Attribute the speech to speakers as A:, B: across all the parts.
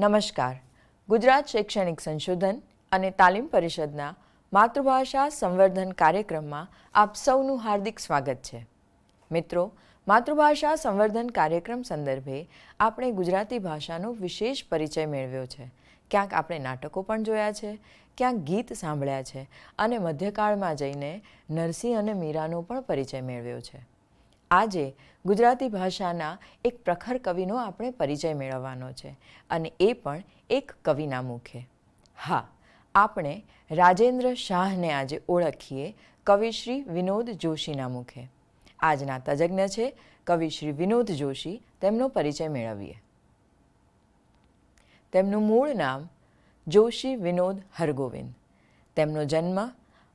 A: નમસ્કાર. ગુજરાત શૈક્ષણિક સંશોધન અને તાલીમ પરિષદના માતૃભાષા સંવર્ધન કાર્યક્રમમાં આપ સૌનું હાર્દિક સ્વાગત છે. મિત્રો, માતૃભાષા સંવર્ધન કાર્યક્રમ સંદર્ભે આપણે ગુજરાતી ભાષાનો વિશેષ પરિચય મેળવ્યો છે. ક્યાંક આપણે નાટકો પણ જોયા છે, ક્યાંક ગીત સાંભળ્યા છે અને મધ્યકાળમાં જઈને નરસિંહ અને મીરાનો પણ પરિચય મેળવ્યો છે. આજે ગુજરાતી ભાષાના એક પ્રખર કવિનો આપણે પરિચય મેળવવાનો છે અને એ પણ એક કવિના મુખે. હા, આપણે રાજેન્દ્ર શાહને આજે ઓળખીએ કવિ શ્રી વિનોદ જોશીના મુખે. આજના તજજ્ઞ છે કવિ શ્રી વિનોદ જોશી. તેમનો પરિચય મેળવીએ. તેમનું મૂળ નામ જોશી વિનોદ હરગોવિંદ. તેમનો જન્મ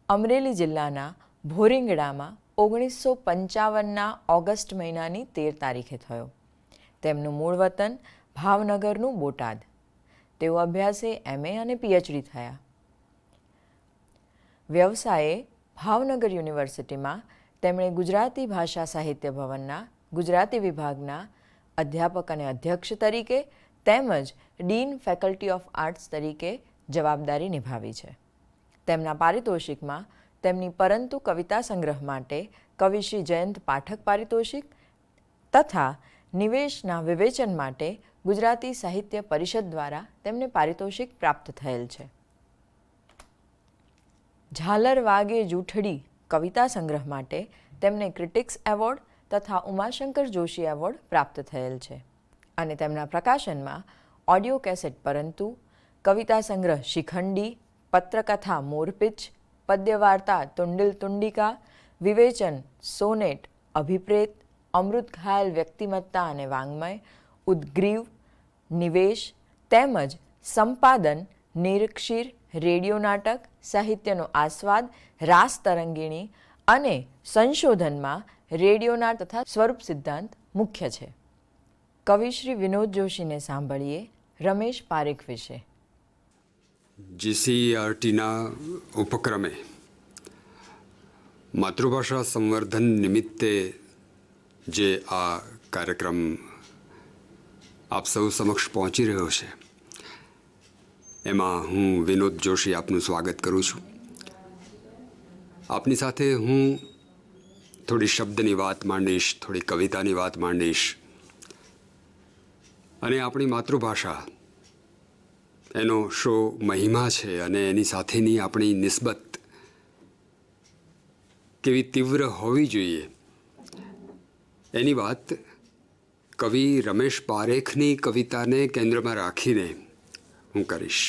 A: અમરેલી જિલ્લાના ભોરિંગડામાં 1955ના ઓગસ્ટ મહિનાની 13 તારીખે થયો. તેમનું મૂળ વતન ભાવનગરનું બોટાદ. તેઓ અભ્યાસે MA અને PhD થયા. વ્યવસાયે ભાવનગર યુનિવર્સિટીમાં તેમણે ગુજરાતી ભાષા સાહિત્ય ભવનના ગુજરાતી વિભાગના અધ્યાપક અને અધ્યક્ષ તરીકે તેમજ ડીન ફેકલ્ટી ઓફ આર્ટ્સ તરીકે જવાબદારી નિભાવી છે. તેમના પારિતોષિકમાં તેમની પરંતુ કવિતા સંગ્રહ માટે કવિ શ્રી જયંત પાઠક પારિતોષિક તથા નિવેશના વિવેચન માટે ગુજરાતી સાહિત્ય પરિષદ દ્વારા તેમને પારિતોષિક પ્રાપ્ત થયેલ છે. ઝાલર વાગે જૂઠડી કવિતા સંગ્રહ માટે તેમને ક્રિટિક્સ એવોર્ડ તથા ઉમાશંકર જોશી એવોર્ડ પ્રાપ્ત થયેલ છે અને તેમના પ્રકાશનમાં ઓડિયો કેસેટ પરંતુ, કવિતા સંગ્રહ શિખંડી, પત્રકથા મોરપીંછ, પદ્યવાર્તા તુંડિલ તુંડિકા, વિવેચન સોનેટ અભિપ્રેત, અમૃત ઘાયલ વ્યક્તિમત્તા અને વાङ्મય, ઉદ્ગ્રીવ, નિવેશ તેમજ સંપાદન નિરક્ષીર, રેડિયો નાટક, સાહિત્યનો આસ્વાદ, રાસ તરંગીણી અને સંશોધનમાં રેડિયોના તથા સ્વરૂપ સિદ્ધાંત મુખ્ય છે. કવિ શ્રી વિનોદ જોશીને સાંભળીએ રમેશ પારેખ વિશે.
B: GCERTના ઉપક્રમે માતૃભાષા સંવર્ધન નિમિત્તે જે આ કાર્યક્રમ આપ સૌ સમક્ષ પહોંચી રહ્યો છે, એમાં હું વિનોદ જોશી આપનું સ્વાગત કરું છું. આપની સાથે હું થોડી શબ્દની વાત માંડીશ, થોડી કવિતાની વાત માંડીશ અને આપણી માતૃભાષા એનો શો મહિમા છે અને એની સાથેની આપણી નિસ્બત કેવી તીવ્ર હોવી જોઈએ એની વાત કવિ રમેશ પારેખની કવિતાને કેન્દ્રમાં રાખીને હું કરીશ.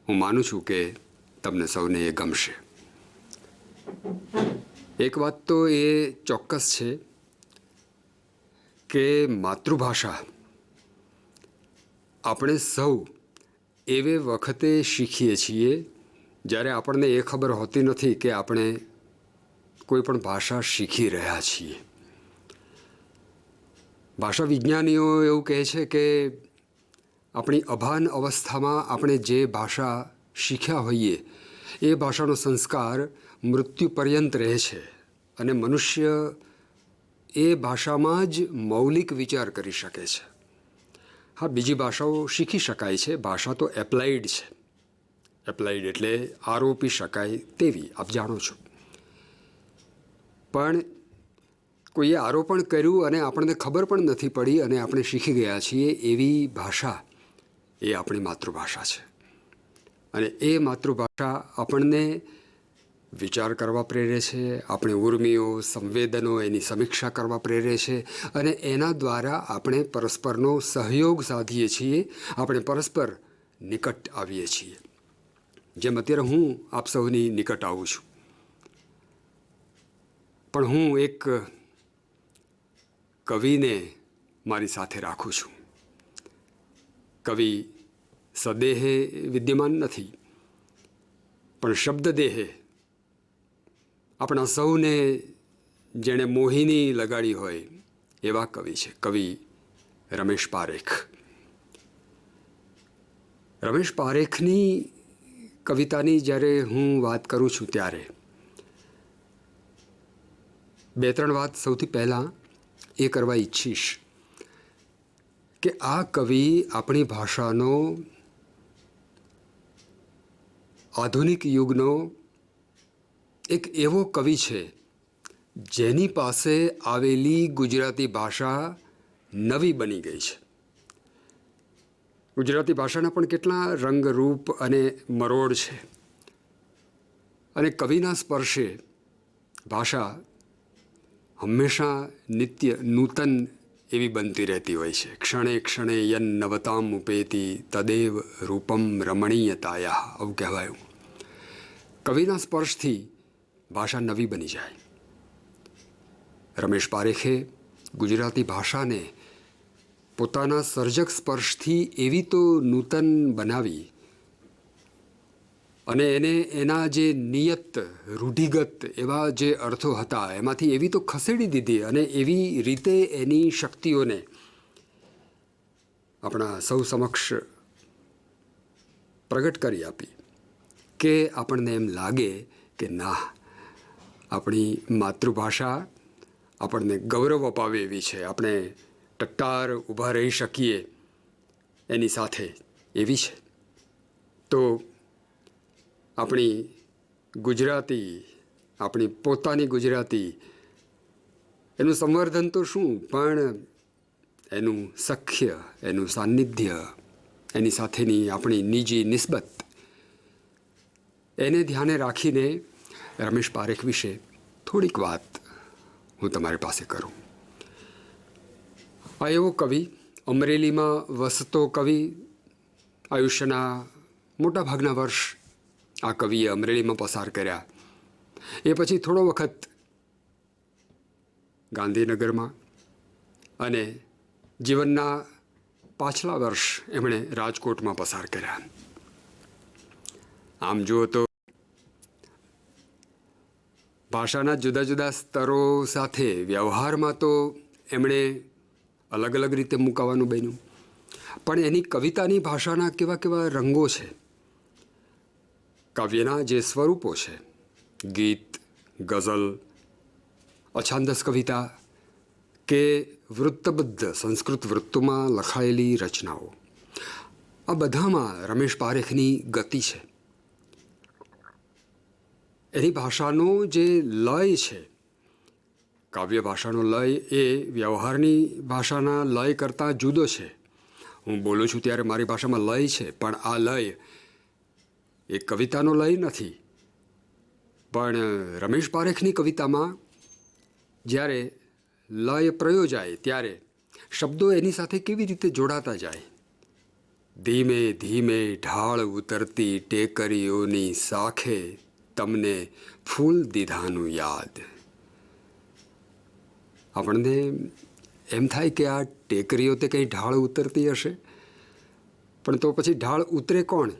B: હું માનું છું કે તમને સૌને એ ગમશે. એક વાત તો એ ચોક્કસ છે કે માતૃભાષા આપણે સૌ એવે વખતે શીખીએ છીએ જ્યારે આપણને એ ખબર હોતી નથી કે આપણે કોઈ પણ ભાષા શીખી રહ્યા છીએ. ભાષા વિજ્ઞાનીઓ એવું કહે છે કે આપણી અભાન અવસ્થામાં આપણે જે ભાષા શીખ્યા હોઈએ એ ભાષાનો સંસ્કાર મૃત્યુ પર્યંત રહે છે અને મનુષ્ય એ ભાષામાં જ મૌલિક વિચાર કરી શકે છે. હા, બીજી ભાષાઓ શીખી શકાય છે. ભાષા તો એપ્લાઇડ છે. એપ્લાઇડ એટલે આરોપી શકાય તેવી, આપ જાણો છો. પણ કોઈએ આરોપણ કર્યું અને આપણને ખબર પણ નથી પડી અને આપણે શીખી ગયા છીએ એવી ભાષા એ આપણી માતૃભાષા છે. અને એ માતૃભાષા આપણને વિચાર કરવા પ્રેરે છે, આપણે ઉર્મિઓ, સંવેદનો એની સમીક્ષા કરવા પ્રેરે છે અને એના દ્વારા આપણે પરસ્પરનો સહયોગ સાધીએ છીએ, આપણે પરસ્પર નિકટ આવીએ છીએ. જેમ અત્યારે હું આપ સૌની નિકટ આવું છું. પણ હું એક કવિને મારી સાથે રાખું છું. કવિ સદેહે વિદ્યમાન નથી, પણ શબ્દદેહે આપણા સૌને જેણે મોહિની લગાડી હોય એવા કવિ છે. કવિ રમેશ પારેખ. રમેશ પારેખની કવિતાની જ્યારે હું વાત કરું છું ત્યારે 2-3 વાત સૌથી પહેલાં એ કરવા ઈચ્છીશ કે આ કવિ આપણી ભાષાનો આધુનિક યુગનો એક એવો કવિ છે જેની પાસે આવેલી ગુજરાતી ભાષા નવી બની ગઈ છે. ગુજરાતી ભાષાના પણ કેટલા રંગરૂપ અને મરોડ છે, અને કવિના સ્પર્શે ભાષા હંમેશા નિત્ય નૂતન એવી બનતી રહેતી હોય છે. ક્ષણે ક્ષણે યન નવતામ ઉપેતી તદેવ રૂપમ રમણીયતાયા, આવું કહેવાયું. કવિના સ્પર્શથી ભાષા નવી બની જાય. રમેશ પારેખે ગુજરાતી ભાષાને પોતાના સર્જક સ્પર્શથી એવી તો નૂતન બનાવી અને એને એના જે નિયત રૂઢિગત એવા જે અર્થો હતા એમાંથી એવી તો ખસેડી દીધી અને એવી રીતે એની શક્તિઓને આપણા સૌ સમક્ષ પ્રગટ કરી આપી કે આપણને એમ લાગે કે ના, આપણી માતૃભાષા આપણને ગૌરવ અપાવે એવી છે, આપણે ટટ્ટાર ઊભા રહી શકીએ એની સાથે એવી છે. તો આપણી ગુજરાતી, આપણી પોતાની ગુજરાતી, એનું સંવર્ધન તો શું, પણ એનું સખ્ય, એનું સાન્નિધ્ય, એની સાથેની આપણી નિજી નિસ્બત, એને ધ્યાને રાખીને રમેશ પારેખ વિશે થોડીક વાત હું તમારી પાસે કરું. આ એવો કવિ, અમરેલીમાં વસતો કવિ, આયુષ્યના મોટાભાગના વર્ષ આ કવિએ અમરેલીમાં પસાર કર્યા. એ પછી થોડો વખત ગાંધીનગરમાં અને જીવનના પાછલા વર્ષ એમણે રાજકોટમાં પસાર કર્યા. આમ જુઓ તો ભાષાના જુદા જુદા સ્તરો સાથે વ્યવહારમાં તો એમણે અલગ અલગ રીતે મુકાવાનું બન્યું, પણ એની કવિતાની ભાષાના કેવા કેવા રંગો છે, કાવ્યના જે સ્વરૂપો છે, ગીત, ગઝલ, અછાંદસ કવિતા કે વૃત્તબદ્ધ સંસ્કૃત વૃત્તોમાં લખાયેલી રચનાઓ, આ બધામાં રમેશ પારેખની ગતિ છે. એની ભાષાનો જે લય છે, કાવ્ય ભાષાનો લય એ વ્યવહારની ભાષાના લય કરતાં જુદો છે. હું બોલું છું ત્યારે મારી ભાષામાં લય છે, પણ આ લય એ કવિતાનો લય નથી. પણ રમેશ પારેખની કવિતામાં જ્યારે લય પ્રયોજાય ત્યારે શબ્દો એની સાથે કેવી રીતે જોડાતા જાય. ધીમે ધીમે ઢાળ ઉતરતી ટેકરીઓની સાખે તમને ફૂલ દીધાનું યાદ. આપણને એમ થાય કે આ ટેકરીઓ તે કંઈ ઢાળ ઉતરતી હશે, પણ તો પછી ઢાળ ઉતરે કોણ?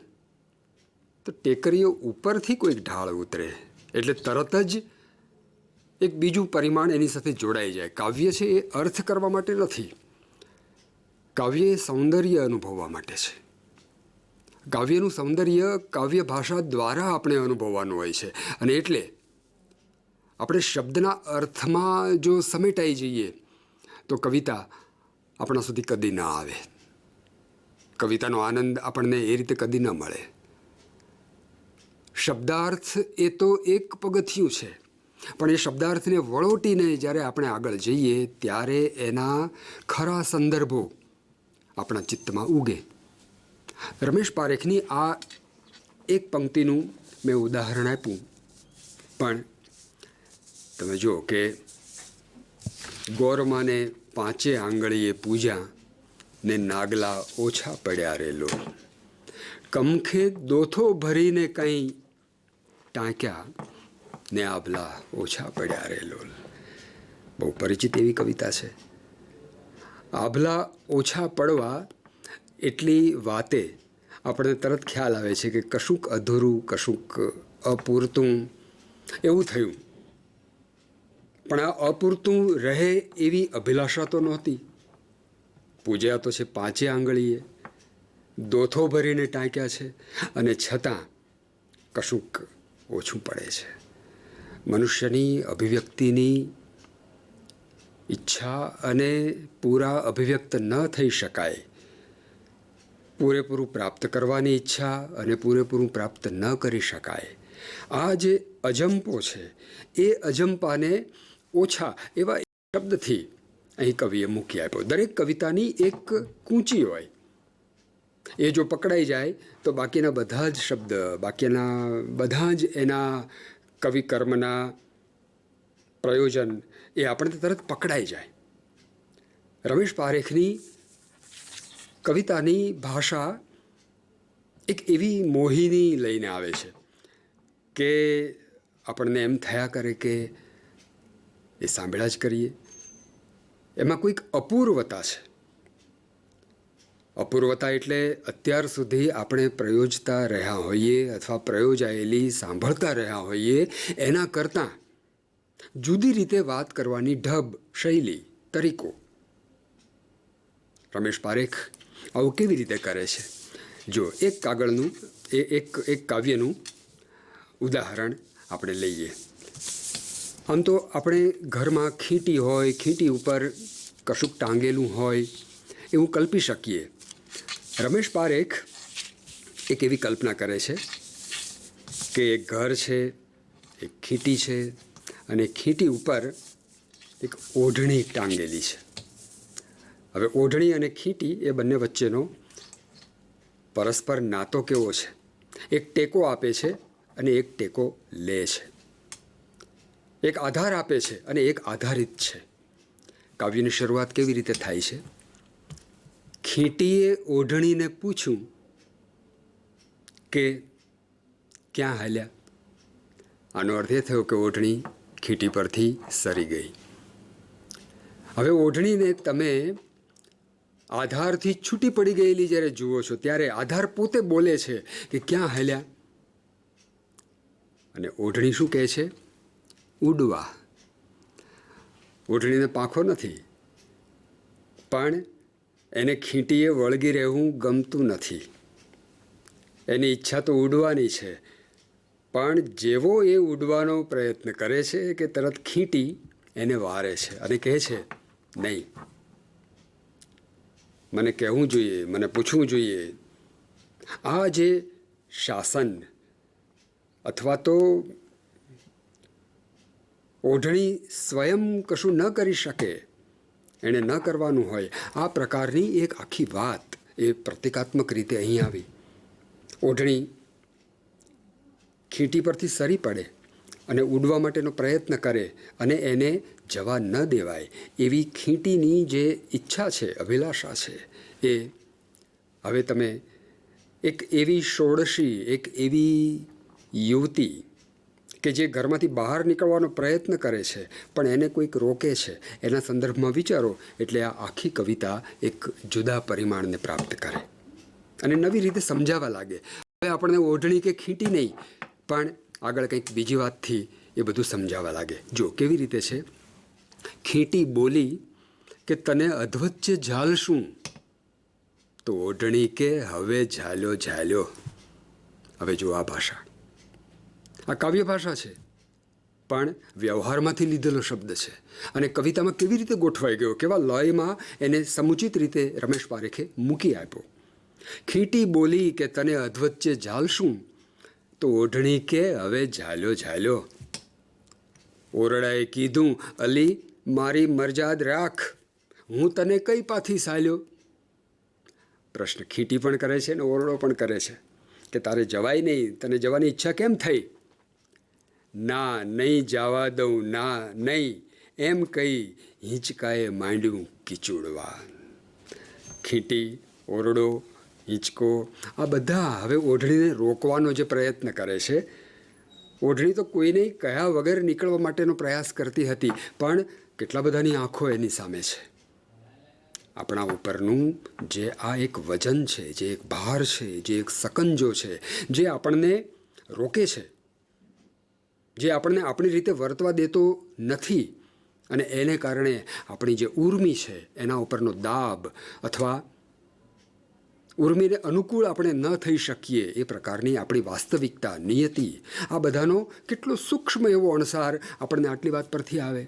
B: તો ટેકરીઓ ઉપરથી કોઈક ઢાળ ઉતરે એટલે તરત જ એક બીજું પરિમાણ એની સાથે જોડાઈ જાય. કાવ્ય છે એ અર્થ કરવા માટે નથી, કાવ્ય એ સૌંદર્ય અનુભવવા માટે છે. કાવ્યનું સૌંદર્ય કાવ્ય ભાષા દ્વારા આપણે અનુભવવાનું હોય છે, અને એટલે આપણે શબ્દના અર્થમાં જો સમેટાઈ જઈએ તો કવિતા આપણા સુધી કદી ના આવે. કવિતાનો આનંદ આપણને એ રીતે કદી ન મળે. શબ્દાર્થ એ તો એક પગથિયું છે, પણ એ શબ્દાર્થને વળોટીને જ્યારે આપણે આગળ જઈએ ત્યારે એના ખરા સંદર્ભો આપણા ચિત્તમાં ઉગે. રમેશ પારેખની આ એક પંક્તિનું મેં ઉદાહરણ આપ્યું, પણ તમે જુઓ કે ગોરમાને 5 આંગળીએ પૂજા ને નાગલા ઓછા પડ્યા રેલો, કમખે દોથો ભરીને કંઈ ટાંક્યા ને આભલા ઓછા પડ્યા રેલો. બહુ પરિચિત એવી કવિતા છે. આભલા ઓછા પડવા એટલી વાતે આપણને તરત ખ્યાલ આવે છે કે કશુંક અધૂરું, કશુંક અપૂરતું એવું થયું. પણ આ અપૂરતું રહે એવી અભિલાષા તો નહોતી. પૂજ્યા તો છે 5 આંગળીએ, દોથો ભરીને ટાંક્યા છે, અને છતાં કશુંક ઓછું પડે છે. મનુષ્યની અભિવ્યક્તિની ઈચ્છા અને પૂરા અભિવ્યક્ત ન થઈ શકાય, પૂરેપૂરું પ્રાપ્ત કરવાની ઈચ્છા અને પૂરેપૂરું પ્રાપ્ત ન કરી શકાય, આ જે અજંપો છે એ અજંપાને ઓછા એવા શબ્દથી અહીં કવિએ મૂકી આપ્યો. દરેક કવિતાની એક કૂંચી હોય, એ જો પકડાઈ જાય તો બાકીના બધા જ શબ્દ, બાકીના બધા જ એના કવિકર્મના પ્રયોજન એ આપણને તરત પકડાઈ જાય. રમેશ પારેખની કવિતાની ભાષા એક એવી મોહિની લઈને આવે છે કે આપણને એમ થયા કરે કે એ સાંભળ્યા જ કરીએ. એમાં કોઈક અપૂર્વતા છે. અપૂર્વતા એટલે અત્યાર સુધી આપણે પ્રયોજતા રહ્યા હોઈએ અથવા પ્રયોજાયેલી સાંભળતા રહ્યા હોઈએ એના કરતાં જુદી રીતે વાત કરવાની ઢબ, શૈલી, તરીકો. રમેશ પારેખ આવું કેવી રીતે કરે છે? જો એક કાગળનું એક કાવ્યનું ઉદાહરણ આપણે લઈએ. આમ તો આપણે ઘરમાં ખીંટી હોય, ખીંટી ઉપર કશુંક ટાંગેલું હોય એવું કલ્પી શકીએ. રમેશ પારેખ એક એવી કલ્પના કરે છે કે એક ઘર છે, એક ખીંટી છે અને ખીંટી ઉપર એક ઓઢણી ટાંગેલી છે. હવે ઓઢણી અને ખીંટી એ બંને વચ્ચેનો પરસ્પર નાતો કેવો છે? એક ટેકો આપે છે અને એક ટેકો લે છે. એક આધાર આપે છે અને એક આધારિત છે. કાવ્યની શરૂઆત કેવી રીતે થાય છે? ખીંટીએ ઓઢણીને પૂછ્યું કે ક્યાં હાલ્યા? આનો અર્થ એ થયો કે ઓઢણી ખીંટી પરથી સરી ગઈ. હવે ઓઢણીને તમે આધારથી છૂટી પડી ગયેલી જ્યારે જુઓ છો ત્યારે આધાર પોતે બોલે છે કે ક્યાં હાલ્યા? અને ઓઢણી શું કહે છે? ઉડવા. ઓઢણીને પાંખો નથી, પણ એને ખીંટીએ વળગી રહેવું ગમતું નથી. એની ઈચ્છા તો ઉડવાની છે, પણ જેવો એ ઉડવાનો પ્રયત્ન કરે છે કે તરત ખીંટી એને વારે છે અને કહે છે નહીં, મને કહેવું જોઈએ, મને પૂછવું જોઈએ. આ જે શાસન અથવા તો ઓઢણી સ્વયં કશું ન કરી શકે, એણે ન કરવાનું હોય, આ પ્રકારની એક આખી વાત એ પ્રતિકાત્મક રીતે અહીં આવી. ઓઢણી ખીંટી પરથી સરી પડે અને ઉડવા માટેનો પ્રયત્ન કરે અને એને જવા ન દેવાય એવી ખીંટીની જે ઈચ્છા છે, અભિલાષા છે, એ હવે તમે એક એવી ષોડશી, એક એવી યુવતી કે જે ઘરમાંથી બહાર નીકળવાનો પ્રયત્ન કરે છે પણ એને કોઈક રોકે છે, એના સંદર્ભમાં વિચારો એટલે આ આખી કવિતા એક જુદા પરિમાણને પ્રાપ્ત કરે અને નવી રીતે સમજાવવા લાગે. હવે આપણને ઓઢણી કે ખીંટી નહીં, પણ આગળ કંઈક બીજી વાતથી એ બધું સમજાવવા લાગે. જો કેવી રીતે છે? ખીંટી બોલી કે તને અધવચ્ચે ઝાલશું, તો ઓઢણી કે હવે ઝાલ્યો ઝાલ્યો. હવે જો આ ભાષા, આ કાવ્ય ભાષા છે પણ વ્યવહારમાંથી લીધેલો શબ્દ છે અને કવિતામાં કેવી રીતે ગોઠવાઈ ગયો, કેવા લયમાં એને સમુચિત રીતે રમેશ પારેખે મૂકી આપ્યો. ખીંટી બોલી કે તને અધવચ્ચે ઝાલશું, તો ઓઢણી કે હવે ઝાલ્યો ઝાલ્યો. ઓરડાએ કીધું, અલી મારી મરજાદ રાખ, હું તને કઈ પાથી સાલ્યો. પ્રશ્ન ખીંટી પણ કરે છે ને ઓરડો પણ કરે છે કે તારે જવાય નહીં, તને જવાની ઈચ્છા કેમ થઈ? ના, નહીં જવા દઉં, ના નહીં, એમ કહી હિંચકાએ માંડ્યું કીચુડવા. ખીંટી, ઓરડો, હિંચકો, આ બધા હવે ઓઢણીને રોકવાનો જે પ્રયત્ન કરે છે. ઓઢણી તો કોઈને કહ્યા વગર નીકળવા માટેનો પ્રયાસ કરતી હતી, પણ કેટલા બધાની આંખો એની સામે છે. આપણા ઉપરનું જે આ એક વજન છે, જે એક ભાર છે, જે એક સકંજો છે, જે આપણને રોકે છે, જે આપણને આપણી રીતે વર્તવા દેતો નથી અને એને કારણે આપણી જે ઉર્મિ છે એના ઉપરનો દાબ અથવા ઉર્મિને અનુકૂળ આપણે ન થઈ શકીએ એ પ્રકારની આપણી વાસ્તવિકતા, નિયતિ, આ બધાનો કેટલો સૂક્ષ્મ એવો અણસાર આપણને આટલી વાત પરથી આવે.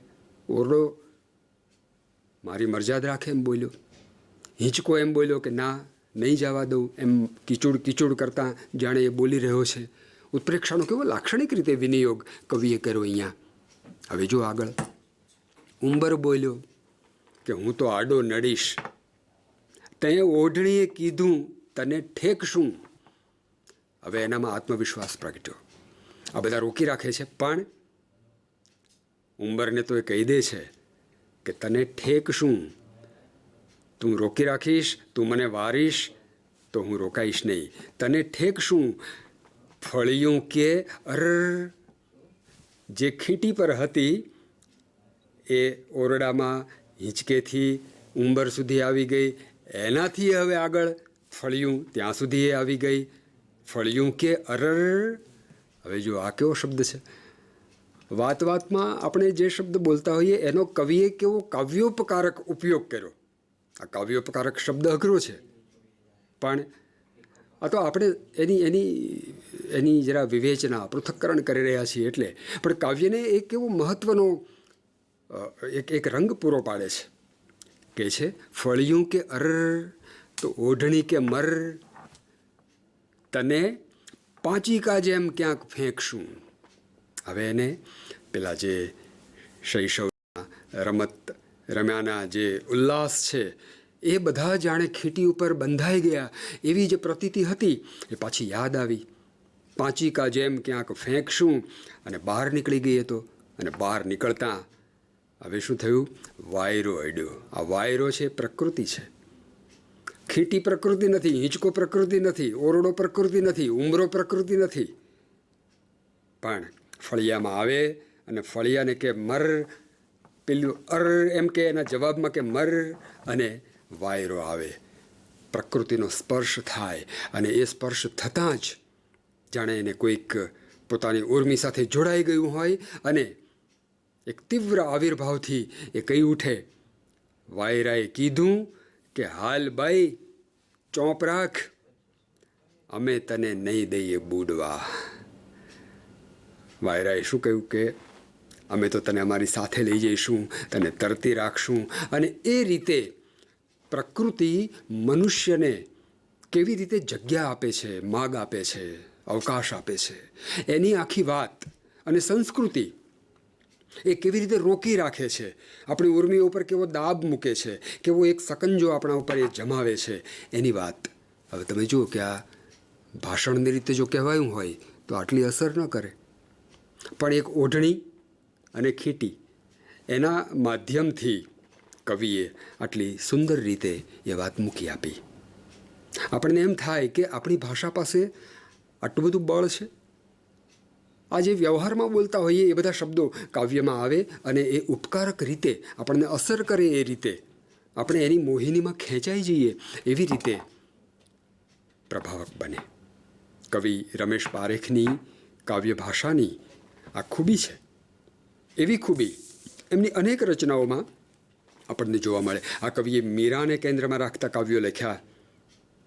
B: ઓરડો મારી મરજાદ રાખે એમ બોલ્યો. હિંચકો એમ બોલ્યો કે ના, નહીં જવા દઉં, એમ કીચુડ કીચુડ કરતાં જાણે એ બોલી રહ્યો છે. ઉત્પ્રેક્ષાનો કેવો લાક્ષણિક રીતે વિનિયોગ કવિએ કર્યો અહીંયા. હવે જો આગળ ઉંબર બોલ્યો કે હું તો આડો નડીશ. તે ઓઢણીએ કીધું તને ઠેકશું. હવે એનામાં આત્મવિશ્વાસ પ્રગટ્યો. આ બધા રોકી રાખે છે, પણ ઉંબરને તો એ કહી દે છે કે તને ઠેકશું. તું રોકી રાખીશ, તું મને વારીશ તો હું રોકાઈશ નહીં. તને ઠેકશું. ફળિયું કે અર જે ખીટી પર હતી એ ઓરડામાં હિંચકેથી ઉંબર સુધી આવી ગઈ. એનાથી હવે આગળ ફળિયું ત્યાં સુધી એ આવી ગઈ. ફળિયું કે અરર. હવે જો આ કેવો શબ્દ છે. વાત વાતમાં આપણે જે શબ્દ બોલતા હોઈએ એનો કવિએ કેવો કાવ્યોપકારક ઉપયોગ કર્યો. આ કાવ્યોપકારક શબ્દ અઘરો છે, પણ આ તો આપણે એની જરા વિવેચના પૃથક્કરણ કરી રહ્યા છીએ એટલે. પણ કાવ્યને એક એવો મહત્ત્વનો એક રંગ પૂરો પાડે છે. કે છે ફળિયું કે અર તો ઓઢણી કે મર, તને પાંચીકા જેમ ક્યાંક ફેંકશું. હવે એને પેલા જે શૈશવના રમત રમ્યાના જે ઉલ્લાસ છે એ બધા જાણે ખીટી ઉપર બંધાઈ ગયા એવી જે પ્રતીતિ હતી એ પાછી યાદ આવી. પાંચીકા જેમ ક્યાંક ફેંકશું અને બહાર નીકળી ગઈ તો. અને બહાર નીકળતા હવે શું થયું? વાયરો અડ્યો. આ વાયરો છે પ્રકૃતિ છે. ખીટી પ્રકૃતિ નથી, હિંચકો પ્રકૃતિ નથી, ઓરડો પ્રકૃતિ નથી, ઉંબરો પ્રકૃતિ નથી. પણ ફળિયામાં આવે અને ફળિયાને કે મર, પેલું અર એમ કે એના જવાબમાં કે મર, અને વાયરો આવે. પ્રકૃતિનો સ્પર્શ થાય અને એ સ્પર્શ થતાં જ જાણે એને કોઈક પોતાની ઉર્મિ સાથે જોડાઈ ગયું હોય અને એક તીવ્ર આવિર્ભાવથી એ કહી ઉઠે. વાયરાએ કીધું કે હાલ બાઈ ચોંપ રાખ, અમે તને નહીં દઈએ બુડવા. વાયરાએ શું કહ્યું કે અમે તો તને અમારી સાથે લઈ જઈશું, તને તરતી રાખશું. અને એ રીતે પ્રકૃતિ મનુષ્યને કેવી રીતે જગ્યા આપે છે, માગ આપે છે, અવકાશ આપે છે, એની આખી વાત અને સંસ્કૃતિ એ કેવી રીતે રોકી રાખે છે. આપણી ઉર્મિઓ ઉપર કેવો દાબ મૂકે છે, કેવો એક સકંજો આપણા ઉપર એ જમાવે છે, એની વાત. હવે તમે જુઓ કે આ ભાષણની રીતે જો કહેવાયું હોય તો આટલી અસર ન કરે, પણ એક ઓઢણી અને ખીટી એના માધ્યમથી કવિએ આટલી સુંદર રીતે એ વાત મૂકી આપી. આપણને એમ થાય કે આપણી ભાષા પાસે આટલું બધું બળ છે. આ જે વ્યવહારમાં બોલતા હોઈએ એ બધા શબ્દો કાવ્યમાં આવે અને એ ઉપકારક રીતે આપણને અસર કરે, એ રીતે આપણે એની મોહિનીમાં ખેંચાઈ જઈએ, એવી રીતે પ્રભાવક બને. કવિ રમેશ પારેખની કાવ્ય ભાષાની આ ખૂબી છે. એવી ખૂબી એમની અનેક રચનાઓમાં આપણને જોવા મળે. આ કવિએ મીરાને કેન્દ્રમાં રાખતા કાવ્યો લખ્યા.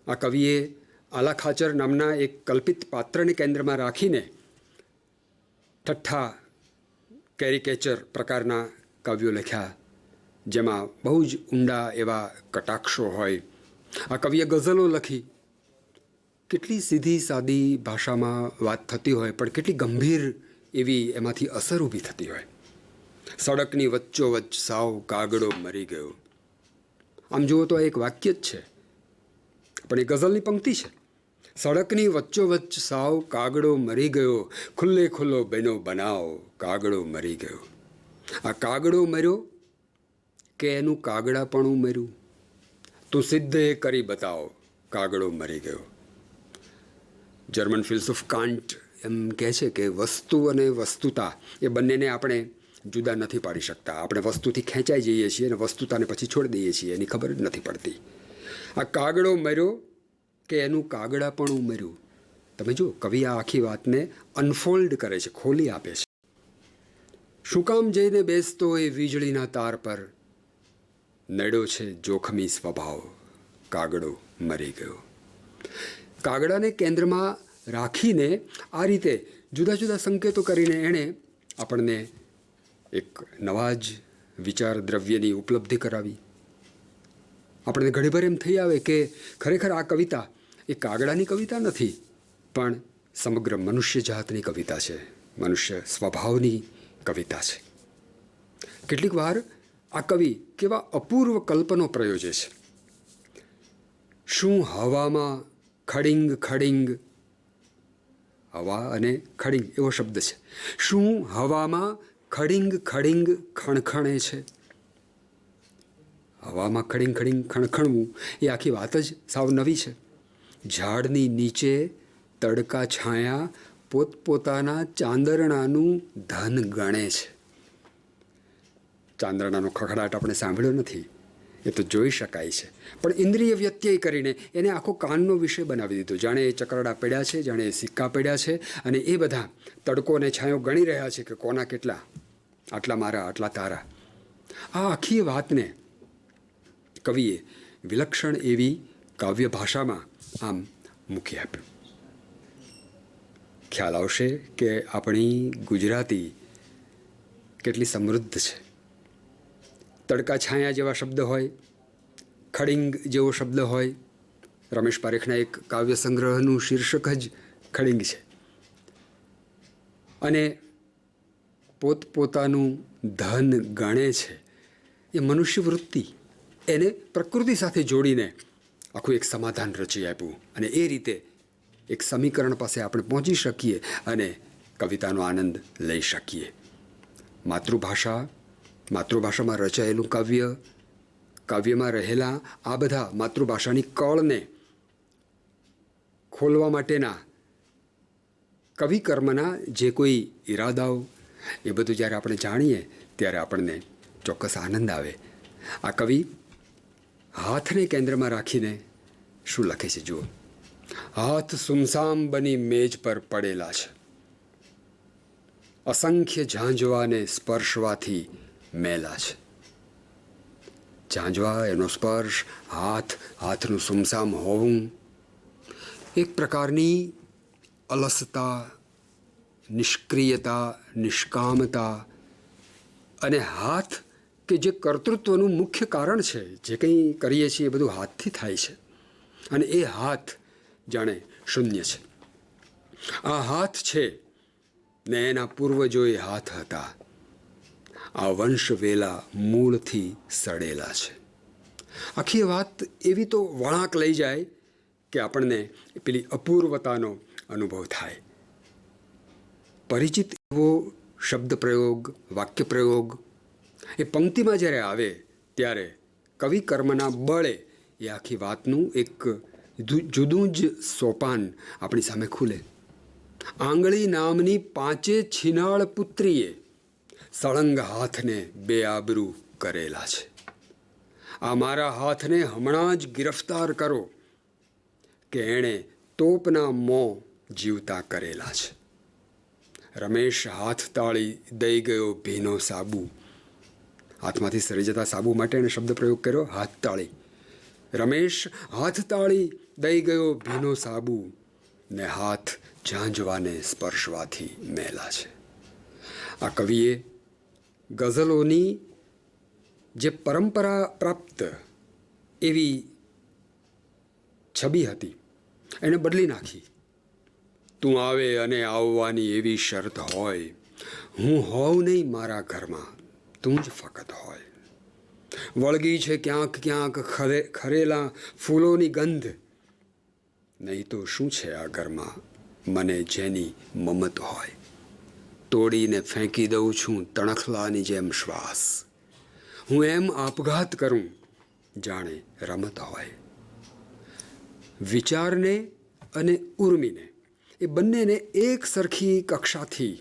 B: આ કવિએ આલા ખાચર નામના એક કલ્પિત પાત્રને કેન્દ્રમાં રાખીને ઠઠ્ઠા કેરિકેચર પ્રકારના કાવ્યો લખ્યા, જેમાં બહુ જ ઊંડા એવા કટાક્ષો હોય. આ કવિએ ગઝલો લખી. કેટલી સીધી સાદી ભાષામાં વાત થતી હોય, પણ કેટલી ગંભીર એવી એમાંથી અસર ઊભી થતી હોય. સડકની વચ્ચોવચ્ચ સાવ કાગડો મરી ગયો. આમ જુઓ તો એક વાક્ય જ છે, પણ એ ગઝલની પંક્તિ છે. સડકની વચ્ચોવચ્ચ સાવ કાગડો મરી ગયો, ખુલ્લે ખુલ્લો બેનો બનાવ કાગડો મરી ગયો. આ કાગડો મર્યો કે એનું કાગડાપણું મર્યું? તું સિદ્ધ એ કરી બતાવ કાગડો મરી ગયો. જર્મન ફિલસૂફ કાન્ટ એમ કહે છે કે વસ્તુ અને વસ્તુતા એ બંનેને આપણે જુદા નથી પાડી શકતા. આપણે વસ્તુથી ખેંચાઈ જઈએ છીએ અને વસ્તુતાને પછી છોડી દઈએ છીએ, એની ખબર જ નથી પડતી. આ કાગડો મર્યો કે એનું કાગડાપણું મર્યું? તમે જુઓ, કવિ આ આખી વાતને અનફોલ્ડ કરે છે, ખોલી આપે છે. શું કામ જઈને બેસતો એ વીજળીના તાર પર, નડ્યો છે જોખમી સ્વભાવ કાગડો મરી ગયો. કાગડાને કેન્દ્રમાં રાખીને આ રીતે જુદા જુદા સંકેતો કરીને એણે આપણને એક નવા જ વિચાર દ્રવ્યની ઉપલબ્ધિ કરાવી. આપણને ઘણીવાર એમ થઈ આવે કે ખરેખર આ કવિતા એ કાગડાની કવિતા નથી, પણ સમગ્ર મનુષ્ય જાતની કવિતા છે, મનુષ્ય સ્વભાવની કવિતા છે. કેટલીક વાર આ કવિ કેવા અપૂર્વ કલ્પનો પ્રયોજે છે. શું હવામાં ખડિંગ ખડિંગ, હવા અને ખડિંગ એવો શબ્દ છે. શું હવામાં ખડિંગ ખડિંગ ખણખણે છે? હવામાં ખડિંગ ખડિંગ ખણખણવું એ આખી વાત જ સાવ નવી છે. ઝાડની નીચે તડકા છાયા પોતપોતાના ચાંદરણાનું ધન ગણે છે. ચાંદરણાનો ખખડાટ આપણે સાંભળ્યો નથી, એ તો જોઈ શકાય છે, પણ ઇન્દ્રિય વ્યત્યય કરીને એને આખો કાનનો વિષય બનાવી દીધો. જાણે એ ચકરડા પડ્યા છે, જાણે એ સિક્કા પડ્યા છે, અને એ બધા તડકો અને છાંયો ગણી રહ્યા છે કે કોના કેટલા, આટલા મારા, આટલા તારા. આ આખી વાતને કવિએ વિલક્ષણ એવી કાવ્ય ભાષામાં આમ મૂકી આપ્યું. ખ્યાલ આવશે કે આપણી ગુજરાતી કેટલી સમૃદ્ધ છે. તડકા છાયા જેવા શબ્દ હોય, ખડિંગ જેવો શબ્દ હોય. રમેશ પારેખના એક કાવ્ય સંગ્રહનું શીર્ષક જ ખડિંગ છે. અને પોતપોતાનું ધન ગણે છે, એ મનુષ્ય વૃત્તિ, એને પ્રકૃતિ સાથે જોડીને આખું એક સમાધાન રચી આપ્યું. અને એ રીતે એક સમીકરણ પાસે આપણે પહોંચી શકીએ અને કવિતાનો આનંદ લઈ શકીએ. માતૃભાષામાં રચાયેલું કાવ્ય, કાવ્યમાં રહેલા આ બધા માતૃભાષાની કળને ખોલવા માટેના કવિકર્મના જે કોઈ ઈરાદાઓ, એ બધું જ્યારે આપણે જાણીએ ત્યારે આપણને ચોક્કસ આનંદ આવે. આ કવિ હાથને કેન્દ્રમાં રાખીને શું લખે છે જુઓ. હાથ સુમસામ બની મેજ પર પડેલા છે, અસંખ્ય ઝાંઝવાને સ્પર્શવાથી મેલા છે. ઝાંઝવા, એનો સ્પર્શ, હાથનું સુમસામ હોવું, એક પ્રકારની અલસતા, નિષ્ક્રિયતા, નિષ્કામતા. અને હાથ કે જે કર્તૃત્વનું મુખ્ય કારણ છે, જે કંઈ કરીએ છીએ એ બધું હાથથી થાય છે, અને એ હાથ જાણે શૂન્ય છે. આ હાથ છે ને એના પૂર્વજોએ હાથ હતા, આ વંશ વેલા મૂળથી સડેલા છે. આખી વાત એવી તો વળાંક લઈ જાય કે આપણને પેલી અપૂર્વતાનો અનુભવ થાય. પરિચિત એવો શબ્દ પ્રયોગ, વાક્ય પ્રયોગ એ પંક્તિમાં જ્યારે આવે ત્યારે કવિ કર્મના બળે એ આખી વાતનું એક જુદું જ સોપાન આપણી સામે ખુલે. આંગળી નામની 5 છીનાળ પુત્રીએ સળંગ હાથને બેઆબરૂ કરેલા છે. આ મારા હાથને હમણાં જ ગિરફ્તાર કરો કે એણે તોપના મોં જીવતા કરેલા છે. રમેશ હાથ તાળી દઈ ગયો ભીનો સાબુ. હાથમાંથી સરી જતા સાબુ માટે એણે શબ્દ પ્રયોગ કર્યો, હાથ તાળી. રમેશ હાથ તાળી દઈ ગયો ભીનો સાબુ, ને હાથ ઝાંઝવાને સ્પર્શવાથી મેલા છે. આ કવિએ ગઝલોની જે પરંપરા પ્રાપ્ત એવી છબી હતી એને બદલી નાખી. તું આવે અને આવવાની એવી શરત હોય, હું હોઉં નહીં મારા ઘરમાં, તું જ ફક્ત હોય. વળગી છે ક્યાંક ક્યાંક ખરેલા ફૂલોની ગંધ, નહીં તો શું છે આ ઘરમાં મને જેની મમત હોય. તોડીને ફેંકી દઉં છું તણખલાની જેમ શ્વાસ, હું એમ આપઘાત કરું જાણે રમત હોય. વિચારને અને ઉર્મિને એ બંનેને એક સરખી કક્ષાથી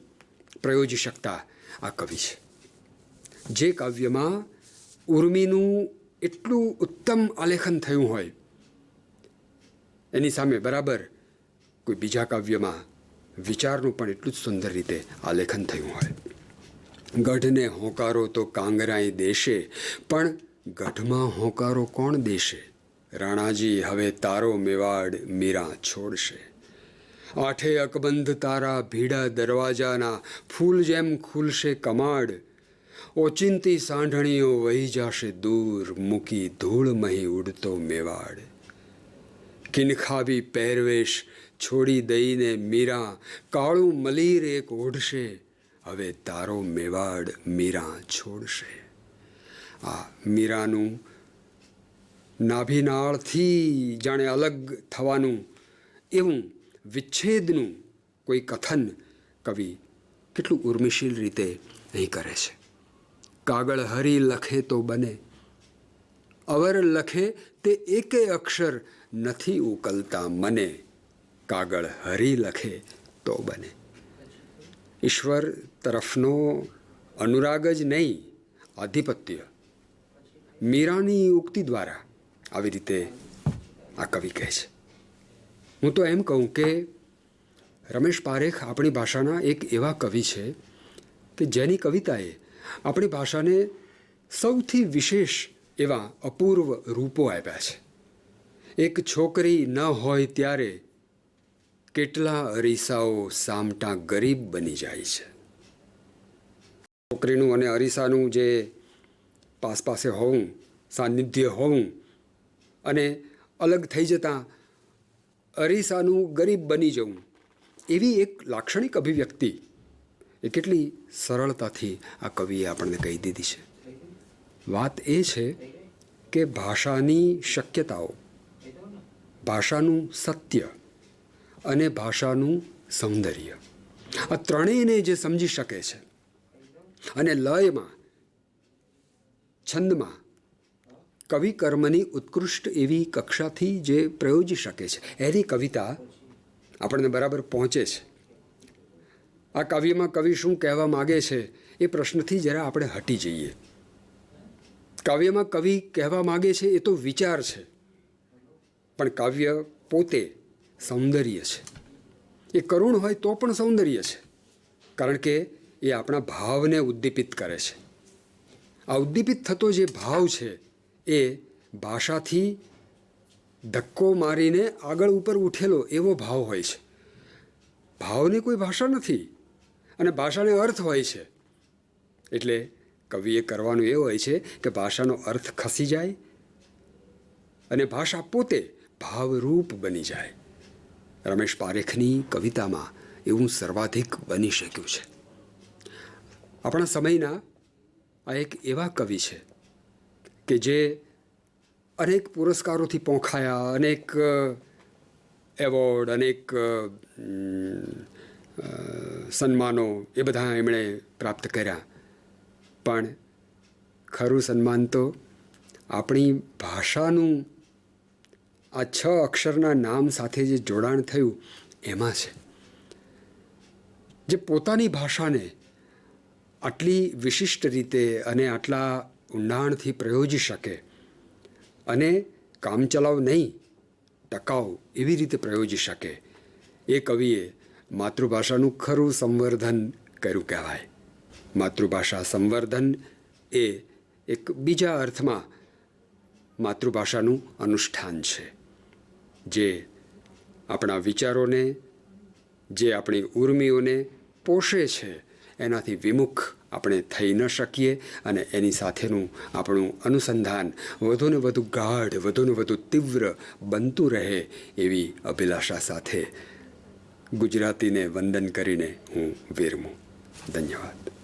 B: પ્રયોજી શકતા આ કવિ છે. જે કાવ્યમાં ઉર્મિનું એટલું ઉત્તમ આલેખન થયું હોય, એની સામે બરાબર કોઈ બીજા કાવ્યમાં વિચારનું પણ એટલું જ સુંદર રીતે આલેખન થયું હોય. ગઢને હોંકારો તો કાંગરાઈ દેશે, પણ ગઢમાં હોંકારો કોણ દેશે? રાણાજી હવે તારો મેવાડ મીરા છોડશે. 8 અકબંધ તારા ભીડા દરવાજાના ફૂલ જેમ ખુલશે કમાડ, ઓચિંતી સાંઢણીઓ વહી જાશે દૂર, મૂકી ધૂળ મહી ઉડતો મેવાડ. કિનખાબી પહેરવેશ છોડી દઈને મીરા, કાળું મલીર એક ઓઢશે, હવે તારો મેવાડ મીરા છોડશે. આ મીરાનું નાભિનાળથી જાણે અલગ થવાનું એવું વિચ્છેદનું કોઈ કથન કવિ કેટલું ઉર્મિશીલ રીતે અહીં કરે છે. કાગળ હરી લખે તો બને, અવર લખે તે એકે અક્ષર નથી ઉકલતા મને, કાગળ હરી લખે તો બને. ઈશ્વર તરફનો અનુરાગ જ નહીં, આધિપત્ય મીરાની ઉક્તિ દ્વારા આવી રીતે આ કવિ કહે છે. હું તો એમ કહું કે રમેશ પારેખ આપણી ભાષાના એક એવા કવિ છે કે જેની કવિતાએ આપણી ભાષાને સૌથી વિશેષ એવા અપૂર્વ રૂપો આપ્યા છે. એક છોકરી ન હોય ત્યારે કેટલા અરીસાઓ સામટા ગરીબ બની જાય છે. છોકરીનું અને અરીસાનું જે પાસે હોવું, સાનિધ્ય હોવું અને અલગ થઈ જતાં અરીસાનું ગરીબ બની જવું, એવી એક લાક્ષણિક અભિવ્યક્તિ એ કેટલી સરળતાથી આ કવિએ આપણને કહી દીધી છે. વાત એ છે કે ભાષાની શક્યતાઓ, ભાષાનું સત્ય અને ભાષાનું સૌંદર્ય, આ ત્રણેયને જે સમજી શકે છે અને લયમાં, છંદમાં, કવિ કર્મની ઉત્કૃષ્ટ એવી કક્ષાથી જે પ્રયોજી શકે છે, એની કવિતા આપણને બરાબર પહોંચે છે. આ કાવ્યમાં કવિ શું કહેવા માગે છે એ પ્રશ્નથી જરા આપણે હટી જઈએ. કાવ્યમાં કવિ કહેવા માગે છે એ તો વિચાર છે, પણ કાવ્ય પોતે સૌંદર્ય છે. એ કરુણ હોય તો પણ સૌંદર્ય છે, કારણ કે એ આપણા ભાવને ઉદ્દીપિત કરે છે. આ ઉદ્દીપિત થતો જે ભાવ છે એ ભાષાથી ધક્કો મારીને આગળ ઉપર ઉઠેલો એવો ભાવ હોય છે. ભાવને કોઈ ભાષા નથી અને ભાષાને અર્થ હોય છે. એટલે કવિએ કરવાનું એ હોય છે કે ભાષાનો અર્થ ખસી જાય અને ભાષા પોતે ભાવરૂપ બની જાય. રમેશ પારેખની કવિતામાં એવું સર્વાધિક બની શક્યું છે. આપણા સમયના આ એક એવા કવિ છે કે જે અનેક પુરસ્કારોથી પોંખાયા, અનેક એવોર્ડ, અનેક સન્માનો એ બધા એમણે પ્રાપ્ત કર્યા, પણ ખરું સન્માન તો આપણી ભાષાનું આ 6 અક્ષરના નામ સાથે જે જોડાણ થયું એમાં છે. જે પોતાની ભાષાને આટલી વિશિષ્ટ રીતે અને આટલા ઊંડાણથી પ્રયોજી શકે અને કામચલાઉ નહીં, ટકાઉ એવી રીતે પ્રયોજી શકે, એ કવિએ માતૃભાષાનું ખરું સંવર્ધન કર્યું કહેવાય. માતૃભાષા સંવર્ધન એ એક બીજા અર્થમાં માતૃભાષાનું અનુષ્ઠાન છે, જે આપણા વિચારોને, જે આપણી ઉર્મિઓને પોષે છે, એનાથી વિમુખ આપણે થઈ ન શકીએ અને એની સાથેનું આપણું અનુસંધાન વધુને વધુ ગાઢ, વધુને વધુ તીવ્ર બનતું રહે એવી અભિલાષા સાથે ગુજરાતીને વંદન કરીને હું વિરમું. ધન્યવાદ.